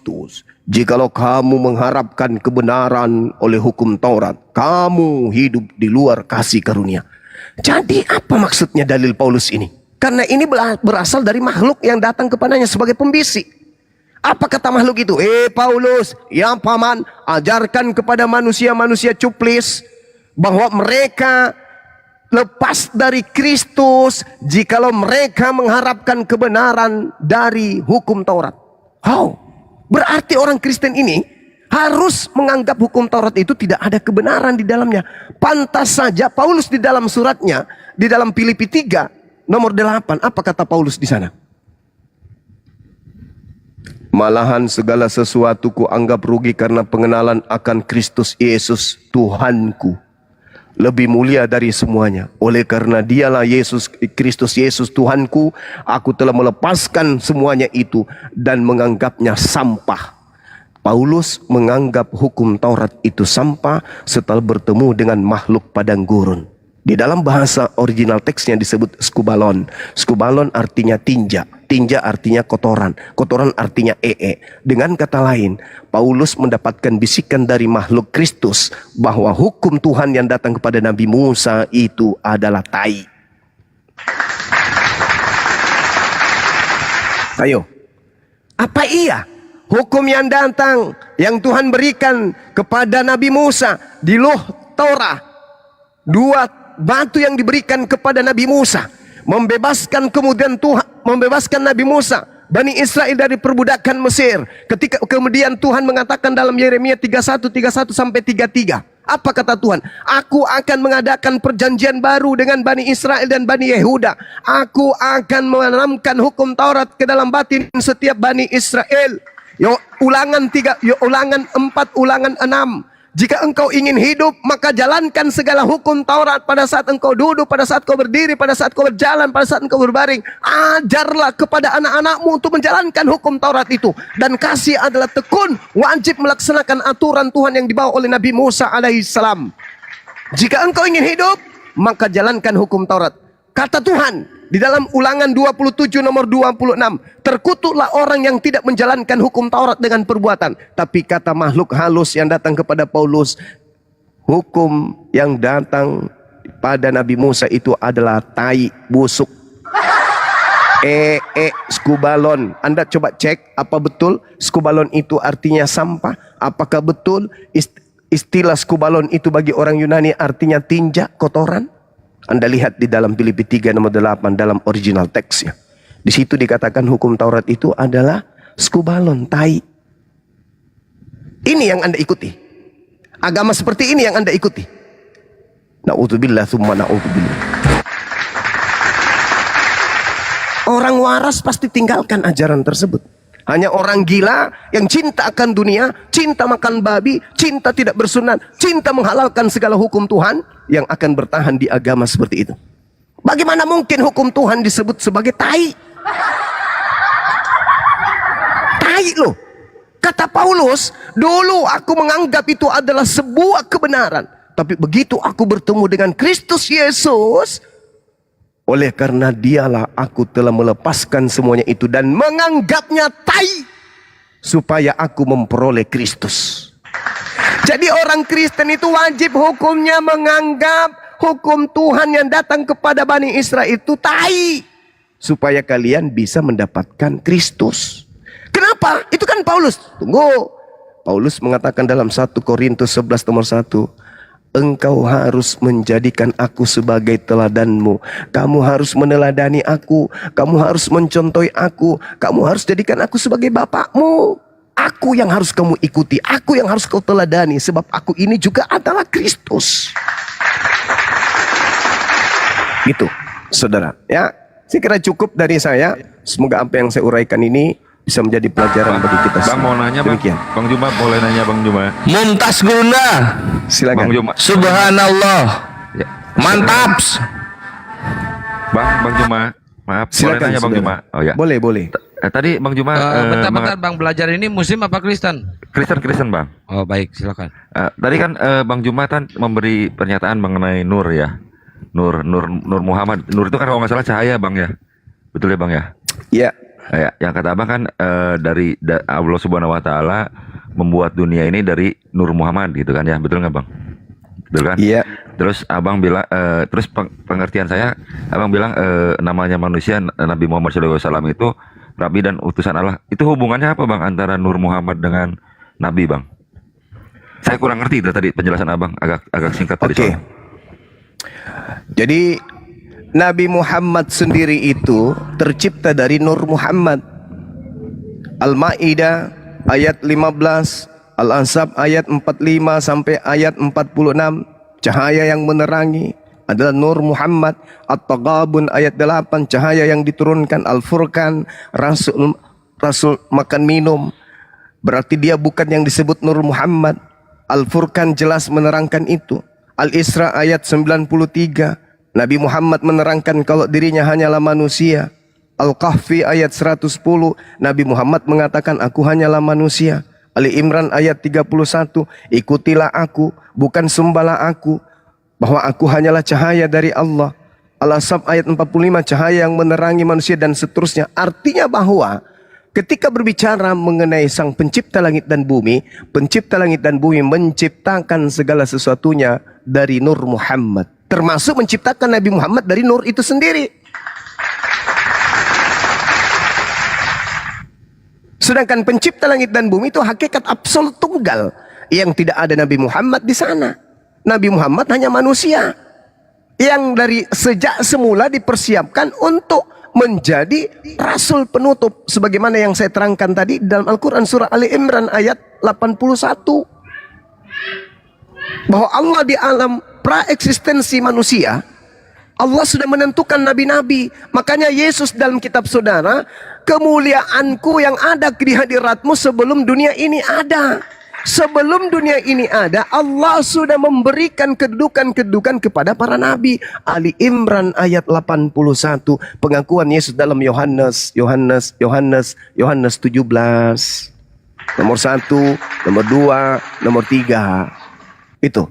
Kristus. Jikalau kamu mengharapkan kebenaran oleh hukum Taurat, kamu hidup di luar kasih karunia. Jadi apa maksudnya dalil Paulus ini? Karena ini berasal dari makhluk yang datang kepadanya sebagai pembisik. Apa kata makhluk itu? Paulus, ya paman, ajarkan kepada manusia-manusia cuplis bahwa mereka lepas dari Kristus jikalau mereka mengharapkan kebenaran dari hukum Taurat. Berarti orang Kristen ini harus menganggap hukum Taurat itu tidak ada kebenaran di dalamnya. Pantas saja Paulus di dalam suratnya, di dalam Filipi 3 nomor 8, apa kata Paulus di sana? Malahan segala sesuatu ku anggap rugi karena pengenalan akan Kristus Yesus Tuhanku lebih mulia dari semuanya. Oleh karena dialah Kristus Yesus Tuhanku, aku telah melepaskan semuanya itu dan menganggapnya sampah. Paulus menganggap hukum Taurat itu sampah setelah bertemu dengan makhluk padang gurun. Di dalam bahasa original teksnya disebut skubalon. Skubalon artinya tinja. Tinja artinya kotoran. Kotoran artinya Dengan kata lain, Paulus mendapatkan bisikan dari makhluk Kristus bahwa hukum Tuhan yang datang kepada Nabi Musa itu adalah tai. Ayo, apa iya hukum yang datang yang Tuhan berikan kepada Nabi Musa di Loh Torah, 2 batu yang diberikan kepada Nabi Musa, membebaskan kemudian Tuhan membebaskan Nabi Musa, Bani Israel dari perbudakan Mesir. Ketika kemudian Tuhan mengatakan dalam Yeremia 31 sampai 33, apa kata Tuhan? Aku akan mengadakan perjanjian baru dengan Bani Israel dan Bani Yehuda. Aku akan menanamkan hukum Taurat ke dalam batin setiap Bani Israel. Ulangan 4, Ulangan 6. Jika engkau ingin hidup, maka jalankan segala hukum Taurat pada saat engkau duduk, pada saat kau berdiri, pada saat kau berjalan, pada saat engkau berbaring. Ajarlah kepada anak-anakmu untuk menjalankan hukum Taurat itu. Dan kasih adalah tekun, wajib melaksanakan aturan Tuhan yang dibawa oleh Nabi Musa alaihissalam. Jika engkau ingin hidup, maka jalankan hukum Taurat. Kata Tuhan di dalam Ulangan 27 nomor 26, terkutuklah orang yang tidak menjalankan hukum Taurat dengan perbuatan. Tapi kata makhluk halus yang datang kepada Paulus, hukum yang datang pada Nabi Musa itu adalah tai, busuk. Skubalon. Anda coba cek apa betul skubalon itu artinya sampah? Apakah betul istilah skubalon itu bagi orang Yunani artinya tinja, kotoran? Anda lihat di dalam Filipi 3 nomor 8 dalam original teksnya. Di situ dikatakan hukum Taurat itu adalah skubalon, tai. Ini yang Anda ikuti. Agama seperti ini yang Anda ikuti. Na'udzubillah tsumma na'udzubillah. Orang waras pasti tinggalkan ajaran tersebut. Hanya orang gila yang cinta akan dunia, cinta makan babi, cinta tidak bersunat, cinta menghalalkan segala hukum Tuhan yang akan bertahan di agama seperti itu. Bagaimana mungkin hukum Tuhan disebut sebagai tai? Tai loh. Kata Paulus, dulu aku menganggap itu adalah sebuah kebenaran. Tapi begitu aku bertemu dengan Kristus Yesus, oleh karena dialah aku telah melepaskan semuanya itu dan menganggapnya tai, supaya aku memperoleh Kristus. Jadi orang Kristen itu wajib hukumnya menganggap hukum Tuhan yang datang kepada Bani Israel itu tai, supaya kalian bisa mendapatkan Kristus. Kenapa? Itu kan Paulus. Tunggu. Paulus mengatakan dalam 1 Korintus 11 nomor 1, engkau harus menjadikan aku sebagai teladanmu. Kamu harus meneladani aku. Kamu harus mencontohi aku. Kamu harus jadikan aku sebagai bapakmu. Aku yang harus kamu ikuti. Aku yang harus kau teladani. Sebab aku ini juga adalah Kristus. Gitu, saudara. Ya, saya kira cukup dari saya. Semoga apa yang saya uraikan ini bisa menjadi pelajaran bagi kita semua. Bang mau nanya, demikian. Bang Juma boleh nanya, Bang Juma. Mumtaz guna. Silakan. Bang Juma. Subhanallah. Ya. Mantap. Bang Juma. Maaf, Silakan, boleh nanya Bang saudara. Juma? Oh ya. Boleh. Tadi Bang Juma bentar Bang, belajar ini Muslim apa Kristen? Kristen Bang. Oh baik, silakan. Tadi kan Bang Juma kan memberi pernyataan mengenai Nur ya. Nur Muhammad. Nur itu kan kalau nggak salah cahaya Bang ya. Betul ya Bang ya? Ya. Ya, yang kata abang kan Allah Subhanahu Wa Taala membuat dunia ini dari Nur Muhammad gitu kan ya, betul nggak bang? Betul kan? Iya. Terus abang bilang, terus pengertian saya, abang bilang namanya manusia Nabi Muhammad SAW itu Rabi dan utusan Allah. Itu hubungannya apa bang antara Nur Muhammad dengan Nabi bang? Saya kurang ngerti itu tadi penjelasan abang, agak singkat tadi. Oke. soalnya. Jadi Nabi Muhammad sendiri itu tercipta dari Nur Muhammad. Al-Maidah ayat 15, Al-Ansab ayat 45 sampai ayat 46. Cahaya yang menerangi adalah Nur Muhammad. At-Taghabun ayat 8, cahaya yang diturunkan. Al-Furqan, Rasul makan minum. Berarti dia bukan yang disebut Nur Muhammad. Al-Furqan jelas menerangkan itu. Al-Isra ayat 93, Nabi Muhammad menerangkan kalau dirinya hanyalah manusia. Al-Kahfi ayat 110, Nabi Muhammad mengatakan aku hanyalah manusia. Ali Imran ayat 31, ikutilah aku, bukan sembahlah aku, bahwa aku hanyalah cahaya dari Allah. Al-Asab ayat 45, cahaya yang menerangi manusia dan seterusnya. Artinya bahwa ketika berbicara mengenai sang pencipta langit dan bumi, pencipta langit dan bumi menciptakan segala sesuatunya dari Nur Muhammad. Termasuk menciptakan Nabi Muhammad dari Nur itu sendiri. Sedangkan pencipta langit dan bumi itu hakikat absolut tunggal. Yang tidak ada Nabi Muhammad di sana. Nabi Muhammad hanya manusia. Yang dari sejak semula dipersiapkan untuk menjadi rasul penutup. Sebagaimana yang saya terangkan tadi dalam Al-Quran surah Ali Imran ayat 81. Bahwa Allah di alam praeksistensi manusia, Allah sudah menentukan nabi-nabi. Makanya Yesus dalam kitab saudara, kemuliaanku yang ada di hadiratmu sebelum dunia ini ada. Sebelum dunia ini ada, Allah sudah memberikan kedudukan-kedudukan kepada para nabi. Ali Imran ayat 81, pengakuan Yesus dalam Yohanes 17. Nomor 1, nomor 2, nomor 3. Itu.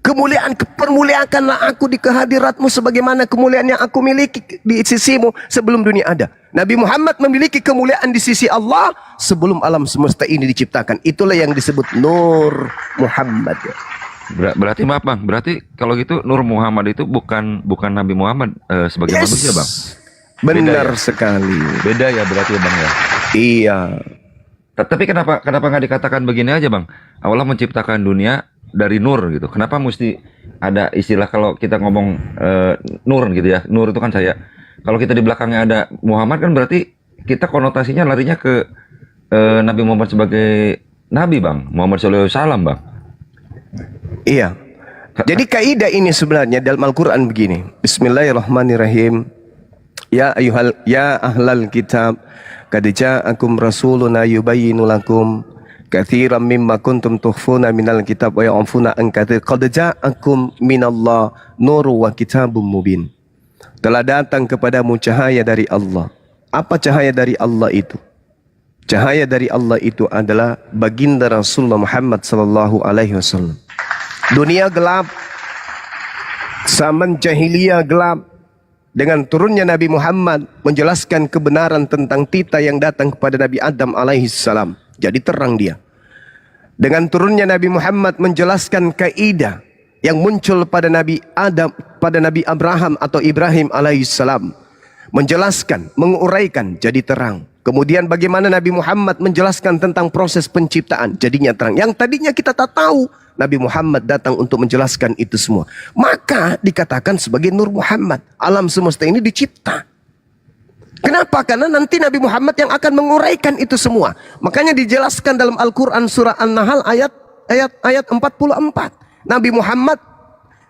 Kemuliaan, permuliakanlah aku di kehadiratmu sebagaimana kemuliaan yang aku miliki di sisimu sebelum dunia ada. Nabi Muhammad memiliki kemuliaan di sisi Allah sebelum alam semesta ini diciptakan. Itulah yang disebut Nur Muhammad. Berarti maaf bang, berarti kalau gitu Nur Muhammad itu bukan Nabi Muhammad sebagai manusia bang? Benar Beda ya? sekali. Beda ya berarti ya bang ya? Iya. Tapi kenapa nggak dikatakan begini aja bang? Allah menciptakan dunia dari nur gitu. Kenapa mesti ada istilah kalau kita ngomong nur gitu ya? Nur itu kan saya. Kalau kita di belakangnya ada Muhammad kan berarti kita konotasinya larinya ke Nabi Muhammad sebagai Nabi bang. Muhammad SAW bang. Iya. Jadi kaidah ini sebenarnya dalam Al-Quran begini. Bismillahirrahmanirrahim. Ya ahlal kitab, qad ja'akum rasuluna yubayyinu lakum katsiran mimma kuntum tukhfuna minal kitab wa ya'funa an katsir. Qad ja'akum minallah nurun wa kitabun mubin. Telah datang kepadamu cahaya dari Allah. Apa cahaya dari Allah itu? Cahaya dari Allah itu adalah baginda Rasulullah Muhammad sallallahu alaihi wasallam. Dunia gelap, zaman jahiliyah gelap. Dengan turunnya Nabi Muhammad menjelaskan kebenaran tentang titah yang datang kepada Nabi Adam alaihi salam. Jadi terang dia. Dengan turunnya Nabi Muhammad menjelaskan kaidah yang muncul pada Nabi Adam, pada Nabi Abraham atau Ibrahim alaihi salam. Menjelaskan, menguraikan, jadi terang. Kemudian bagaimana Nabi Muhammad menjelaskan tentang proses penciptaan, jadinya terang. Yang tadinya kita tak tahu, Nabi Muhammad datang untuk menjelaskan itu semua. Maka dikatakan sebagai Nur Muhammad. Alam semesta ini dicipta. Kenapa? Karena nanti Nabi Muhammad yang akan menguraikan itu semua. Makanya dijelaskan dalam Al-Quran surah An-Nahl ayat 44. Nabi Muhammad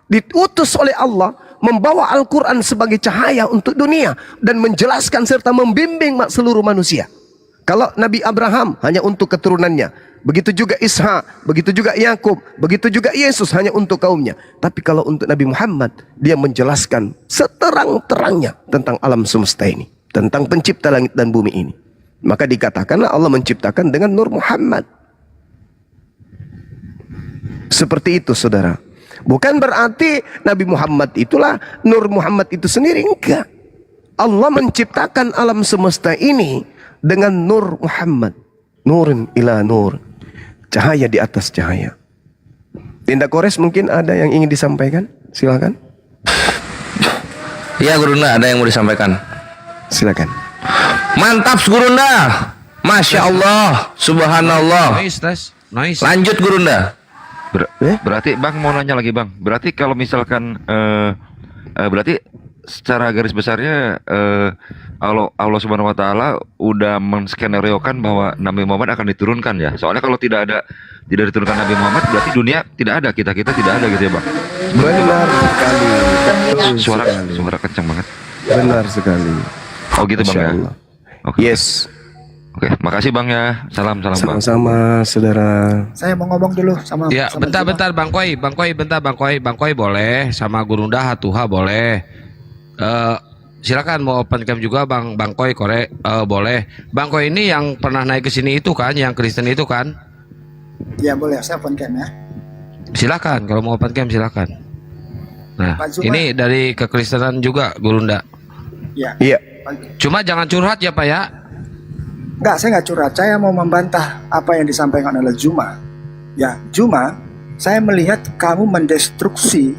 diutus oleh Allah membawa Al-Quran sebagai cahaya untuk dunia dan menjelaskan serta membimbing seluruh manusia. Kalau Nabi Abraham hanya untuk keturunannya, begitu juga Ishak, begitu juga Yakub, begitu juga Yesus hanya untuk kaumnya. Tapi kalau untuk Nabi Muhammad, dia menjelaskan seterang-terangnya tentang alam semesta ini, tentang pencipta langit dan bumi ini. Maka dikatakanlah Allah menciptakan dengan Nur Muhammad. Seperti itu saudara. Bukan berarti Nabi Muhammad itulah Nur Muhammad itu sendiri, enggak. Allah menciptakan alam semesta ini dengan nur Muhammad. Nurun ila nur. Cahaya di atas cahaya. Tindak Kores mungkin ada yang ingin disampaikan? Silakan. Iya Gurunda, ada yang mau disampaikan. Silakan. Mantap Gurunda. Masya Allah, Subhanallah. Nice. Lanjut Gurunda. Berarti Bang mau nanya lagi Bang. Berarti kalau misalkan berarti secara garis besarnya Allah Subhanahu Wa Taala udah menskenario-kan bahwa Nabi Muhammad akan diturunkan ya. Soalnya kalau tidak diturunkan Nabi Muhammad berarti dunia tidak ada, kita tidak ada gitu ya Bang. Benar sekali. Betul sekali. Suara kencang banget. Benar sekali. Oh gitu Bang Masya ya. Allah. Oke. Yes. Oke, makasih Bang ya. Salam Bang. Sama-sama saudara. Saya mau ngomong dulu sama Ya, sama bentar Bang Koi, Bang Koi boleh, sama Gurunda Hatuha boleh. Silakan mau open cam juga Bang Koi boleh. Bang Koi ini yang pernah naik ke sini itu kan, yang Kristen itu kan? Ya boleh, saya open cam ya. Silakan kalau mau open cam silakan. Nah, Pak Zuma. ini dari kekristenan juga Gurunda. Ya. Iya. Cuma jangan curhat ya Pak ya. Enggak, saya nggak curhat. Saya mau membantah apa yang disampaikan oleh Zuma. Ya, Zuma, saya melihat kamu mendestruksi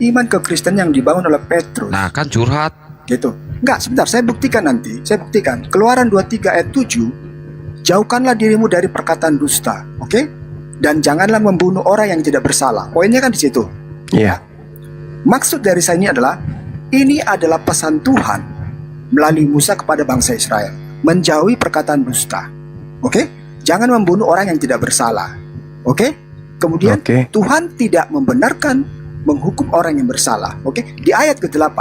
iman kekristenan yang dibangun oleh Petrus. Nah, kan curhat. Gitu. Enggak, sebentar, saya buktikan nanti. Saya buktikan. Keluaran 23 ayat 7, jauhkanlah dirimu dari perkataan dusta, oke? Dan janganlah membunuh orang yang tidak bersalah. Poinnya kan di situ. Iya. Maksud dari saya ini adalah pesan Tuhan melalui Musa kepada bangsa Israel, menjauhi perkataan dusta. Oke? Jangan membunuh orang yang tidak bersalah. Oke? Kemudian Oke. Tuhan tidak membenarkan menghukum orang yang bersalah. Oke? Di ayat ke-8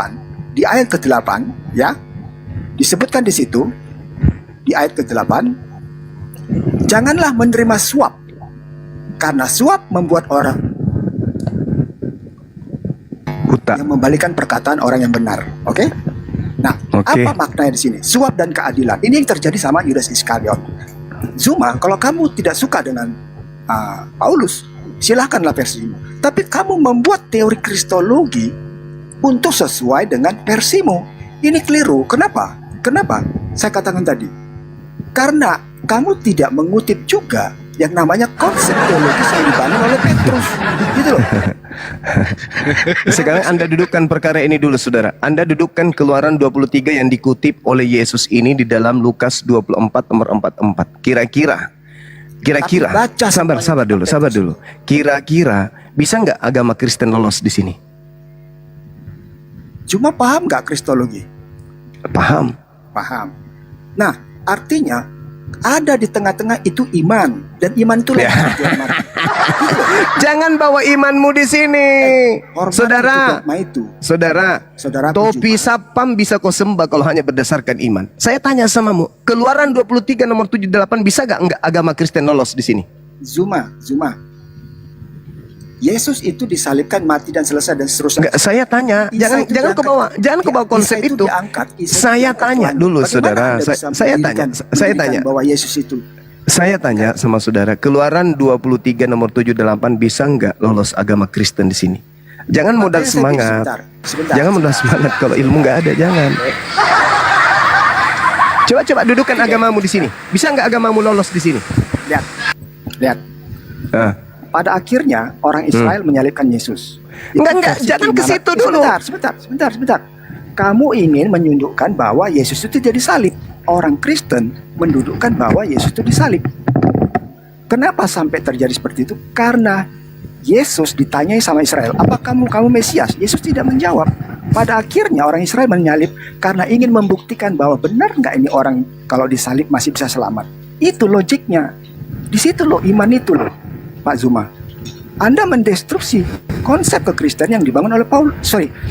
ya, disebutkan di situ di ayat ke-8, janganlah menerima suap, karena suap membuat orang Buta. yang membalikan perkataan orang yang benar. Oke? Nah, Oke. apa maknanya di sini? Suap dan keadilan. Ini yang terjadi sama Yudas Iskariot. Zuma, kalau kamu tidak suka dengan Paulus, silahkanlah versimu. Tapi kamu membuat teori kristologi untuk sesuai dengan versimu. Ini keliru. Kenapa? Saya katakan tadi. Karena kamu tidak mengutip juga yang namanya konsep teologis yang dibangun oleh Petrus. Gitu loh. Sekarang Anda dudukkan perkara ini dulu saudara. Anda dudukkan Keluaran 23 yang dikutip oleh Yesus ini di dalam Lukas 24 nomor 44. Kira-kira Baca sabar dulu. Kira-kira bisa nggak agama Kristen lolos di sini? Cuma paham nggak kristologi? Paham. Nah, artinya ada di tengah-tengah itu iman, dan iman itu Ya. mati. Jangan bawa imanmu di sini. Hormat Saudara, itu dogma itu. Saudara topi sapam bisa kau sembah kalau hanya berdasarkan iman. Saya tanya samamu, Keluaran 23 nomor 78 bisa nggak agama Kristen lolos di sini? Zuma. Yesus itu disalibkan, mati dan selesai dan seterusnya. Enggak, saya tanya, Isa itu jangan diangkat. kau bawa konsep Isa itu. diangkat. Isa Saya diangkat tanya Tuhan. dulu, Bagaimana saudara. Anda bisa Saya mendirikan tanya bahwa Yesus itu Saya tanya sama saudara, Keluaran 23 nomor 78 bisa nggak lolos agama Kristen di sini? Jangan modal Makanya saya semangat. sebentar. Jangan modal semangat kalau ilmu nggak ada, jangan. Coba dudukkan agamamu di sini. Bisa nggak agamamu lolos di sini? Lihat. Ah. Pada akhirnya orang Israel menyalibkan Yesus. Itu Enggak, versi jangan ke keimanan. situ dulu. Sebentar. Kamu ingin menunjukkan bahwa Yesus itu jadi salib. Orang Kristen mendudukkan bahwa Yesus itu disalib. Kenapa sampai terjadi seperti itu? Karena Yesus ditanyai sama Israel, apa kamu Mesias? Yesus tidak menjawab. Pada akhirnya orang Israel menyalib karena ingin membuktikan bahwa benar nggak ini orang kalau disalib masih bisa selamat. Itu logiknya. Di situ loh iman itu loh, Pak Zuma. Anda mendestruksi konsep kekristenan yang dibangun oleh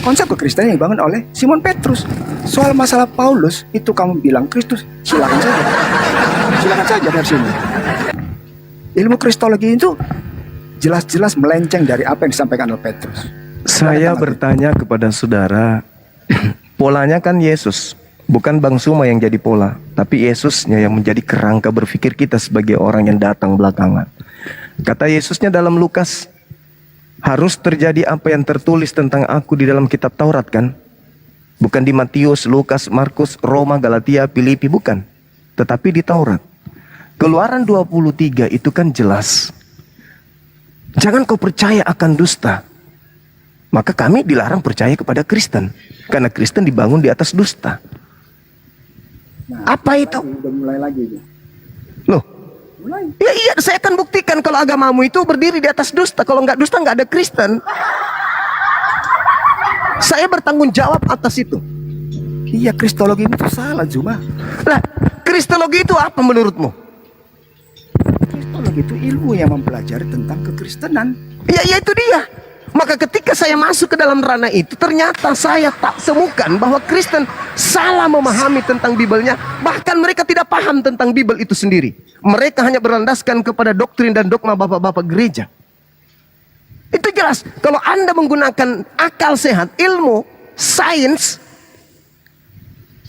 konsep kekristenan yang dibangun oleh Simon Petrus. Soal masalah Paulus itu kamu bilang Kristus, silakan saja dari sini. Ilmu kristologi itu jelas-jelas melenceng dari apa yang disampaikan oleh Petrus. Saya bertanya kepada saudara, polanya kan Yesus, bukan Bang Suma yang jadi pola, tapi Yesusnya yang menjadi kerangka berpikir kita sebagai orang yang datang belakangan. Kata Yesusnya dalam Lukas, harus terjadi apa yang tertulis tentang aku di dalam kitab Taurat kan? Bukan di Matius, Lukas, Markus, Roma, Galatia, Filipi, bukan. Tetapi di Taurat. Keluaran 23 itu kan jelas. Jangan kau percaya akan dusta. Maka kami dilarang percaya kepada Kristen. Karena Kristen dibangun di atas dusta. Apa itu? Udah mulai lagi ya. Loh, Mulai. ya iya, saya akan buktikan kalau agamamu itu berdiri di atas dusta. Kalau nggak dusta, nggak ada Kristen. Saya bertanggung jawab atas itu. Iya, kristologi itu salah Zuma. Lah, kristologi itu apa menurutmu? Kristologi itu ilmu yang mempelajari tentang kekristenan. Ya itu dia. Maka ketika saya masuk ke dalam ranah itu, ternyata saya tak temukan bahwa Kristen salah memahami tentang Bibelnya. Bahkan mereka tidak paham tentang Bibel itu sendiri. Mereka hanya berlandaskan kepada doktrin dan dogma bapak-bapak gereja. Itu jelas. Kalau Anda menggunakan akal sehat, ilmu, sains,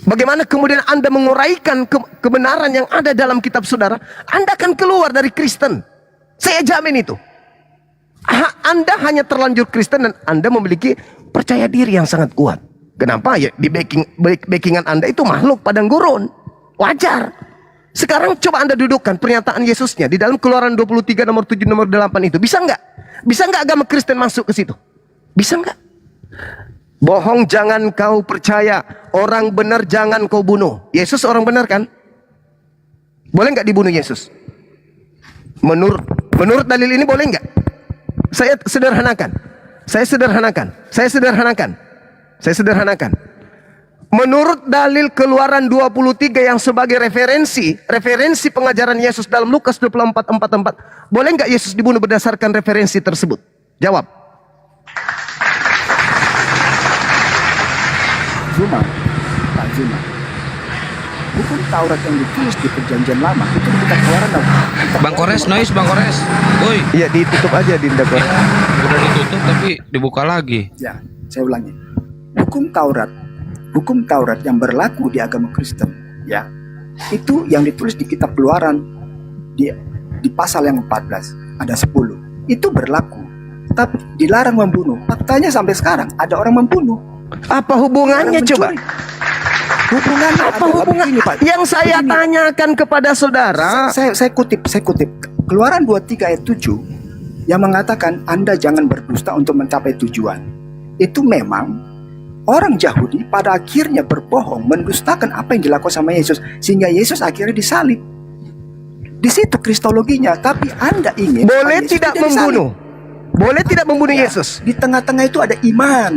bagaimana kemudian Anda menguraikan kebenaran yang ada dalam kitab saudara, Anda akan keluar dari Kristen. Saya jamin itu. Anda hanya terlanjur Kristen dan Anda memiliki percaya diri yang sangat kuat. Kenapa? Ya di backingan Anda itu makhluk padang gurun. Wajar. Sekarang coba Anda dudukkan pernyataan Yesusnya di dalam Keluaran 23 nomor 7 nomor 8 itu. Bisa nggak? Bisa nggak agama Kristen masuk ke situ? Bisa nggak? Bohong jangan kau percaya, orang benar jangan kau bunuh. Yesus orang benar kan? Boleh nggak dibunuh Yesus? Menurut dalil ini boleh nggak? Saya sederhanakan. Menurut dalil Keluaran 23 yang sebagai referensi pengajaran Yesus dalam Lukas 24:44, boleh nggak Yesus dibunuh berdasarkan referensi tersebut? Jawab. Zuma, Pak Zuma. Hukum Taurat yang ditulis di Perjanjian Lama itu kita Keluaran Bang Kores, noise Bang Kores. Woi, Iya, ditutup aja Dinda. udah ditutup tapi dibuka lagi. Ya, saya ulangi. Hukum Taurat yang berlaku di agama Kristen, ya, itu yang ditulis di kitab Keluaran di pasal yang 14 ada 10. Itu berlaku, tapi dilarang membunuh. Faktanya sampai sekarang ada orang membunuh. Apa hubungannya Orang coba? mencuri. Hubungannya Apa adalah hubungan? begini, Pak. Yang saya Begini. tanyakan kepada saudara, Saya kutip Keluaran 23 ayat 7 yang mengatakan Anda jangan berdusta untuk mencapai tujuan. Itu memang orang Yahudi pada akhirnya berbohong, mendustakan apa yang dilakukan sama Yesus, sehingga Yesus akhirnya disalib. Di situ kristologinya. Tapi Anda ingin boleh Yesus tidak disalib. membunuh? Boleh tidak membunuh Ya, Yesus? di tengah-tengah itu ada iman.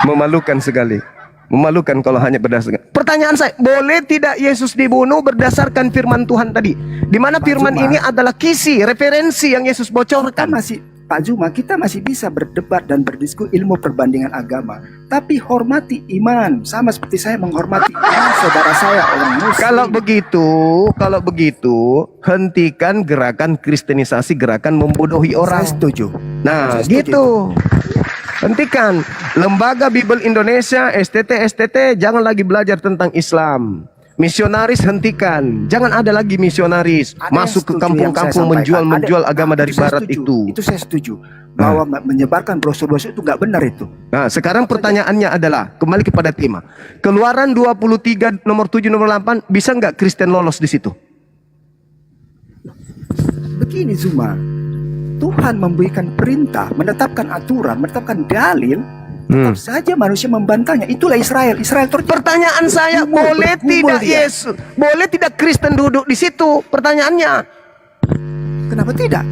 Memalukan sekali. Memalukan kalau hanya berdasarkan. Pertanyaan saya, boleh tidak Yesus dibunuh berdasarkan firman Tuhan tadi? Di mana firman Zuma. ini adalah kisi, referensi yang Yesus bocorkan. Pak Zuma, kita masih bisa berdebat dan berdiskusi ilmu perbandingan agama, tapi hormati iman, sama seperti saya menghormati iman saudara saya orang Muslim. Kalau begitu, hentikan gerakan kristenisasi, gerakan membodohi orang. Saya setuju. Nah, Saya setuju. gitu. Hentikan. Lembaga Bible Indonesia, STT, jangan lagi belajar tentang Islam. Misionaris hentikan. Jangan ada lagi misionaris Ada yang masuk ke setuju yang kampung-kampung saya sampaikan. menjual agama dari Itu saya barat setuju. itu. Itu saya setuju bahwa menyebarkan brosur-brosur itu nggak benar itu. Nah, sekarang pertanyaannya adalah kembali kepada tema. Keluaran 23 nomor 7 nomor 8, bisa nggak Kristen lolos di situ? Begini Zuma, Tuhan memberikan perintah, menetapkan aturan, menetapkan dalil, tetap saja manusia membantahnya. Itulah Israel. Pertanyaan saya, boleh tidak Yesus, boleh tidak Kristen duduk di situ? Pertanyaannya, Kenapa tidak?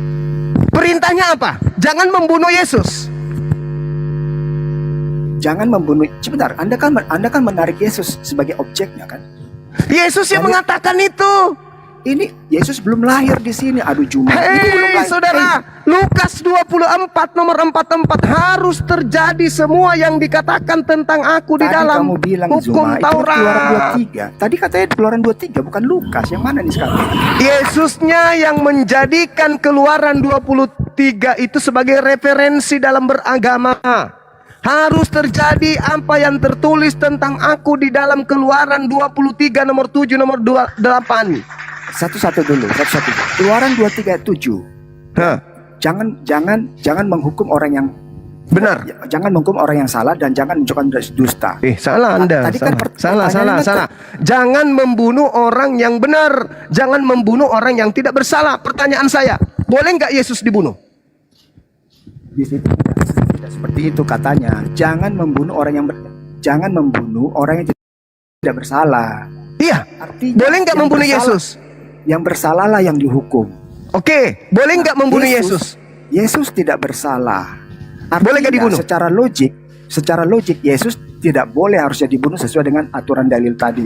perintahnya apa? Jangan membunuh Yesus. Jangan membunuh. Sebentar, Anda kan menarik Yesus sebagai objeknya kan? Yesus yang mengatakan itu. Ini Yesus belum lahir di sini. Aduh Juma. Ini belum Hei lahir. saudara, Lukas 24 nomor 44 harus terjadi semua yang dikatakan tentang aku di Tadi dalam kamu bilang hukum Zuma, itu Taurat. Keluaran 23. Tadi katanya Keluaran 23 bukan Lukas. Yang mana nih sekarang? Yesusnya yang menjadikan Keluaran 23 itu sebagai referensi dalam beragama. Harus terjadi apa yang tertulis tentang aku di dalam Keluaran 23 nomor 7 nomor 28. Satu-satu dulu. Keluaran 23 ayat 7. Hah. Jangan menghukum orang yang Benar. Jangan menghukum orang yang salah dan jangan menunjukkan dusta. Salah Anda. Tadi kan Salah. Jangan membunuh orang yang benar. Jangan membunuh orang yang tidak bersalah. Pertanyaan saya, boleh nggak Yesus dibunuh? Di situ tidak seperti itu katanya. Jangan membunuh orang yang tidak bersalah. Iya. Artinya Boleh nggak yang membunuh bersalah- Yesus? Yang bersalahlah yang dihukum. Oke, boleh nggak membunuh Yesus? Yesus tidak bersalah. Boleh nggak dibunuh? Secara logik Yesus tidak boleh harusnya dibunuh sesuai dengan aturan dalil tadi.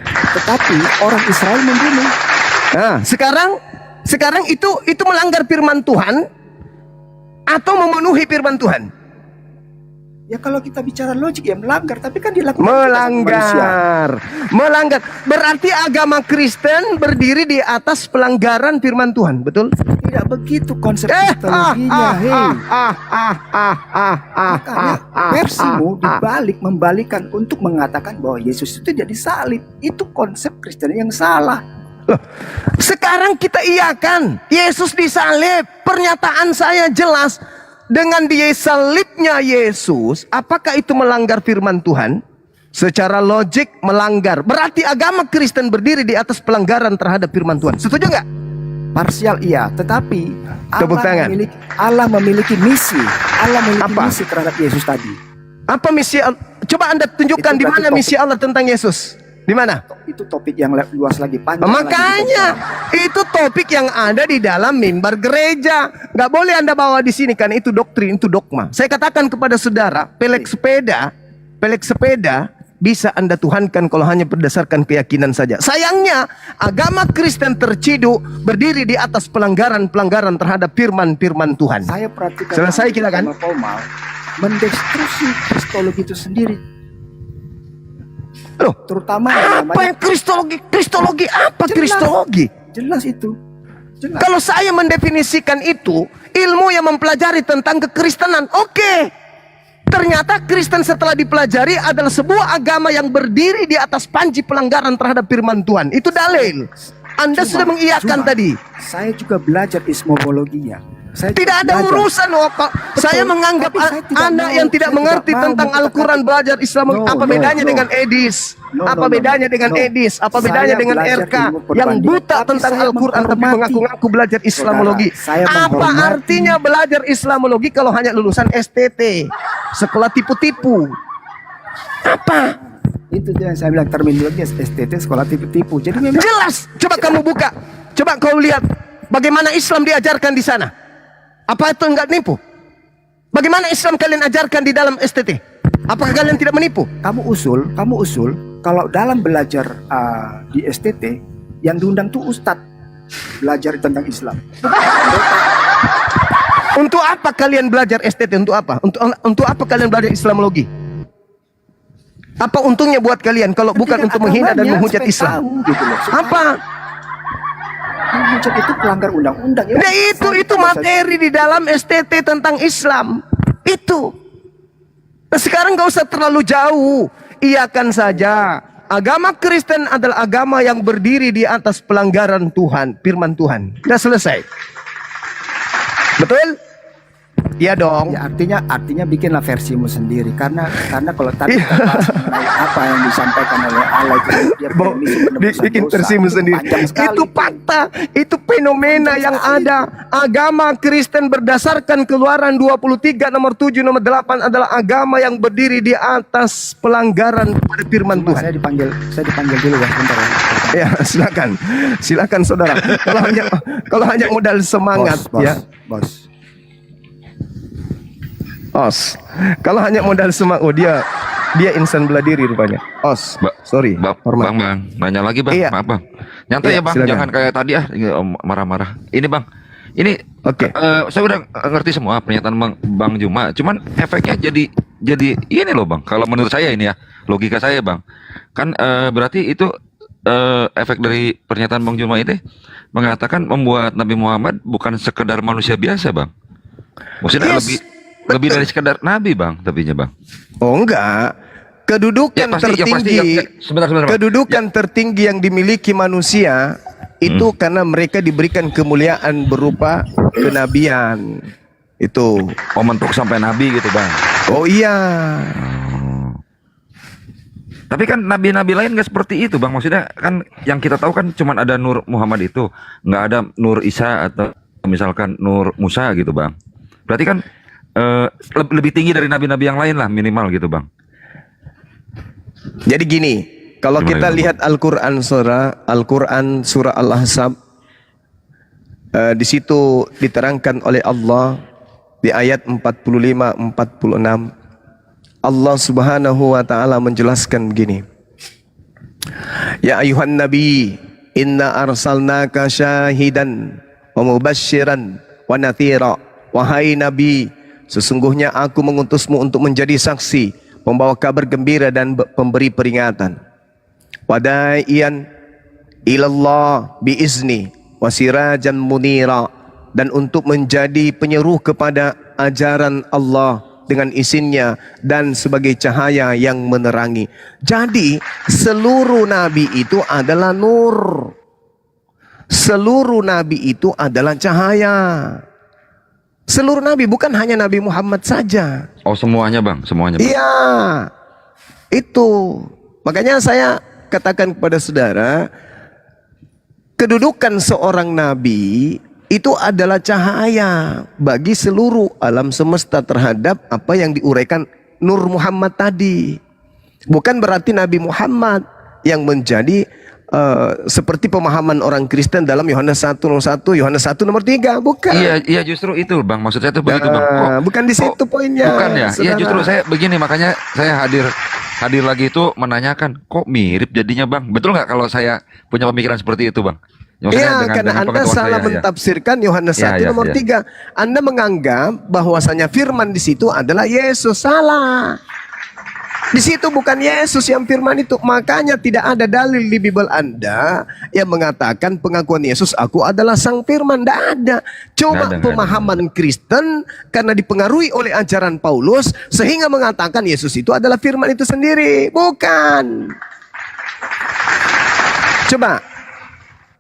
Tetapi orang Israel membunuh. Nah, sekarang itu melanggar firman Tuhan atau memenuhi firman Tuhan? Ya kalau kita bicara logik ya melanggar, tapi kan dilakukan manusia. Melanggar. Berarti agama Kristen berdiri di atas pelanggaran firman Tuhan, betul? Tidak begitu konsep kristologinya. Makanya versimu membalikan untuk mengatakan bahwa Yesus itu jadi salib. Itu konsep Kristen yang salah. Loh, sekarang kita iakan Yesus disalib. Pernyataan saya jelas. Dengan disalibnya Yesus, apakah itu melanggar firman Tuhan? Secara logik melanggar. Berarti agama Kristen berdiri di atas pelanggaran terhadap firman Tuhan. Setuju nggak? Parsial iya, tetapi Tepuk tangan. Allah memiliki misi. Allah memiliki Apa? misi terhadap Yesus tadi. Apa misi? Coba Anda tunjukkan Itu di mana berarti misi Allah tentang Yesus. Di mana? Itu topik yang luas lagi, panjang Makanya itu topik yang ada di dalam mimbar gereja. Gak boleh Anda bawa di sini kan, itu doktrin, itu dogma. Saya katakan kepada saudara, pelek sepeda bisa Anda tuhankan kalau hanya berdasarkan keyakinan saja. Sayangnya agama Kristen terciduk berdiri di atas pelanggaran-pelanggaran terhadap firman-firman Tuhan. Saya perhatikan Selesai kita kan? Formal mendestruksi kristologi itu sendiri. Loh, Terutama yang apa yang kristologi? Kristologi apa Jelas. kristologi? jelas itu. Jelas. Kalau saya mendefinisikan itu ilmu yang mempelajari tentang kekristenan, oke. Ternyata Kristen setelah dipelajari adalah sebuah agama yang berdiri di atas panji pelanggaran terhadap firman Tuhan. Itu dalil. Anda sudah mengiyakan tadi. Saya juga belajar ismologinya. Saya juga Tidak ada belajar. urusan Pak. Saya menganggap Tapi saya tidak Anda mau- yang tidak saya mengerti tidak mau tentang mengatakan Al-Quran itu. belajar Islam. No, Apa no, bedanya no. dengan Edis? No, Apa no, bedanya no, dengan no. Edis? Apa Saya bedanya dengan belajar RK ilmu yang perbandingan. buta Tapi tentang saya Al-Quran tapi menghormati. mengaku-ngaku belajar Islamologi? Saudara, saya Apa menghormati. artinya belajar Islamologi kalau hanya lulusan STT, sekolah tipu-tipu? Apa? Itu yang saya bilang terminologi STT sekolah tipu-tipu. Jadi memang Jelas. Coba kamu buka. Coba kau lihat bagaimana Islam diajarkan di sana. Apa itu enggak nipu? Bagaimana Islam kalian ajarkan di dalam STT? Apakah kalian tidak menipu? kamu usul kalau dalam belajar di STT yang diundang tuh ustadz belajar tentang Islam. Untuk apa kalian belajar STT? Untuk apa? Untuk apa kalian belajar Islamologi? Apa untungnya buat kalian kalau bukan Pendidikan untuk menghina dan agamanya menghujat supaya Islam? tahu gitu loh. Supaya Apa? menghujat itu pelanggar undang-undang. Nah, itu materi di dalam STT tentang Islam. Itu. Nah, sekarang nggak usah terlalu jauh. Iakan saja. Agama Kristen adalah agama yang berdiri di atas pelanggaran Tuhan, firman Tuhan. Sudah selesai. Betul? Iya dong. Ya artinya bikinlah versimu sendiri karena kalau tadi kita bahas mengenai apa yang disampaikan oleh Allah itu dia permisi penebusan Bikin dosa. versimu Itu sendiri. panjang sekali. Itu fakta, itu fenomena Panjang yang sekali. ada. Agama Kristen berdasarkan Keluaran 23 nomor 7 nomor 8 adalah agama yang berdiri di atas pelanggaran pada firman Cuma Tuhan. saya dipanggil dulu ya sebentar ya. Ya, silakan saudara. Kalau hanya modal semangat Bos, ya. bos. Os. Kalau hanya modal semangat, oh dia insan bela diri rupanya. Os. Sorry. Hormat. Bang, nanya lagi bang, Iya. maaf bang. Nyantai Iya, ya bang, silakan. jangan kayak tadi marah-marah. Ini bang, ini Oke. saya udah ngerti semua pernyataan bang Juma. Cuman efeknya jadi ini loh bang. Kalau menurut saya ini ya, logika saya bang, kan berarti itu efek dari pernyataan bang Juma itu mengatakan membuat Nabi Muhammad bukan sekedar manusia biasa bang. Maksudnya Yes, lebih dari sekedar nabi bang, tapinya bang. Oh enggak. Kedudukan tertinggi. Sebentar, Bang. Kedudukan tertinggi yang dimiliki manusia itu karena mereka diberikan kemuliaan berupa kenabian. Itu. Oh, mentok sampai nabi gitu bang. Oh iya. Tapi kan nabi-nabi lain nggak seperti itu bang. Maksudnya kan yang kita tahu kan cuman ada Nur Muhammad itu, nggak ada Nur Isa atau misalkan Nur Musa gitu bang. Berarti kan lebih tinggi dari nabi-nabi yang lain lah minimal gitu bang. Jadi gini, kalau Gimana, kita gimana? lihat Al-Quran surah Al-Ahzab, di situ diterangkan oleh Allah di ayat 45-46, Allah Subhanahu wa taala menjelaskan begini. Ya ayuhan nabi, inna arsalnaka syahidan wa mubasysyiran wa natsira. Wahai nabi, sesungguhnya aku mengutusmu untuk menjadi saksi, pembawa kabar gembira dan pemberi peringatan. Wadaiyan ilallah biizni wasirajan munira, dan untuk menjadi penyeru kepada ajaran Allah dengan izinnya dan sebagai cahaya yang menerangi. Jadi seluruh nabi itu adalah nur. Seluruh nabi itu adalah cahaya. Seluruh nabi, bukan hanya Nabi Muhammad saja. Oh semuanya bang, semuanya bang. Iya, itu. Makanya saya katakan kepada saudara, kedudukan seorang nabi itu adalah cahaya bagi seluruh alam semesta terhadap apa yang diuraikan Nur Muhammad tadi. Bukan berarti Nabi Muhammad yang menjadi seperti pemahaman orang Kristen dalam Yohanes 1 nomor 1, Yohanes 1 nomor 3, bukan. Iya justru itu bang, maksud saya tuh begitu bang. Bukan di situ poinnya. Bukan ya? Iya saudara. justru saya begini, makanya saya hadir lagi itu menanyakan, kok mirip jadinya bang? Betul nggak kalau saya punya pemikiran seperti itu bang? Ya, maksudnya Iya, karena Anda pengetahuan salah saya, ya. mentafsirkan Yohanes 1 Ya, nomor ya. 3. Anda menganggap bahwasanya firman di situ adalah Yesus. Salah. Di situ bukan Yesus yang firman itu. Makanya tidak ada dalil di Bible Anda yang mengatakan pengakuan Yesus, aku adalah sang firman. Tidak ada. Cuma Nggak ada. pemahaman Kristen karena dipengaruhi oleh ajaran Paulus sehingga mengatakan Yesus itu adalah firman itu sendiri. Bukan. Coba,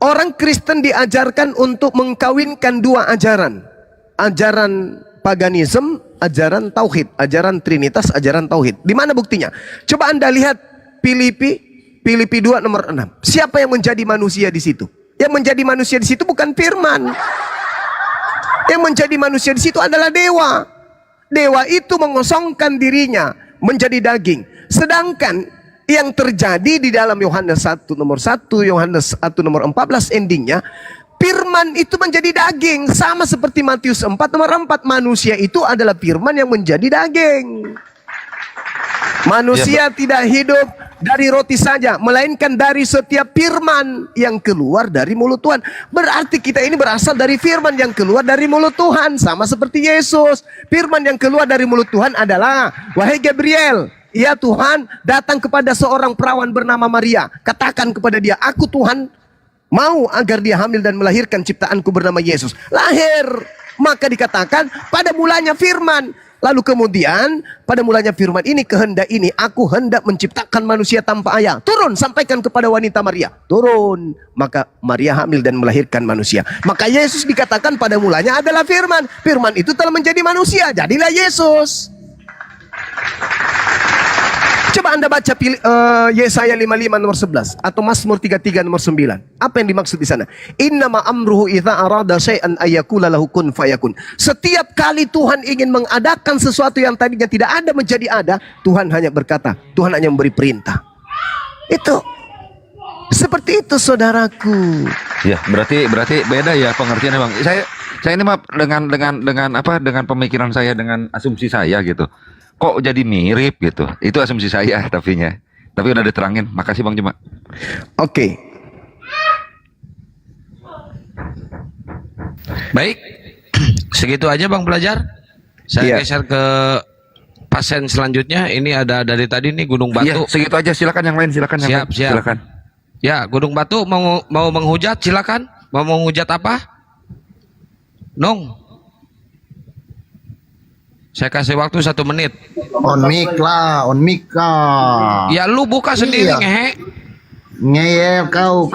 orang Kristen diajarkan untuk mengkawinkan dua ajaran. Ajaran paganisme, ajaran tauhid, ajaran trinitas, ajaran tauhid. Di mana buktinya? Coba Anda lihat Filipi 2 nomor 6. Siapa yang menjadi manusia di situ? Yang menjadi manusia di situ bukan firman. Yang menjadi manusia di situ adalah dewa. Dewa itu mengosongkan dirinya menjadi daging. Sedangkan yang terjadi di dalam Yohanes 1 nomor 1, Yohanes 1 nomor 14 endingnya, firman itu menjadi daging. Sama seperti Matius 4 nomor 4, manusia itu adalah firman yang menjadi daging. Manusia tidak hidup dari roti saja, melainkan dari setiap firman yang keluar dari mulut Tuhan. Berarti kita ini berasal dari firman yang keluar dari mulut Tuhan. Sama seperti Yesus, firman yang keluar dari mulut Tuhan adalah, wahai Gabriel, ya Tuhan datang kepada seorang perawan bernama Maria. Katakan kepada dia, aku Tuhan mau agar dia hamil dan melahirkan ciptaanku bernama Yesus. Lahir. Maka dikatakan pada mulanya firman. Lalu kemudian pada mulanya firman ini, kehendak ini, aku hendak menciptakan manusia tanpa ayah. Turun, sampaikan kepada wanita Maria. Turun. Maka Maria hamil dan melahirkan manusia. Maka Yesus dikatakan pada mulanya adalah firman. Firman itu telah menjadi manusia. Jadilah Yesus. Coba Anda baca Yesaya 55 nomor 11 atau Mazmur 33 nomor 9. Apa yang dimaksud di sana? Innama amruhu idza arada syai'an ayyakula lahu kun fayakun. Setiap kali Tuhan ingin mengadakan sesuatu yang tadinya tidak ada menjadi ada, Tuhan hanya berkata, Tuhan hanya memberi perintah. Itu. Seperti itu saudaraku. Ya, berarti beda ya pengertiannya bang. Saya ini mah dengan pemikiran saya, dengan asumsi saya gitu. Kok jadi mirip gitu? Itu asumsi saya tapi udah diterangin. Makasih Bang Juma. Oke. Baik, segitu aja Bang Pelajar. Saya Iya. geser ke pasien selanjutnya. Ini ada dari tadi nih Gunung Iya, Batu. segitu aja. Silakan yang lain, silakan yang Siap, lain. siap. Silakan. Ya, Gunung Batu mau menghujat, silakan. Mau menghujat apa? Nung. Saya kasih waktu 1 menit. On mic lah. Ya lu buka sendiri Iya. ngehe. Ngeyel kau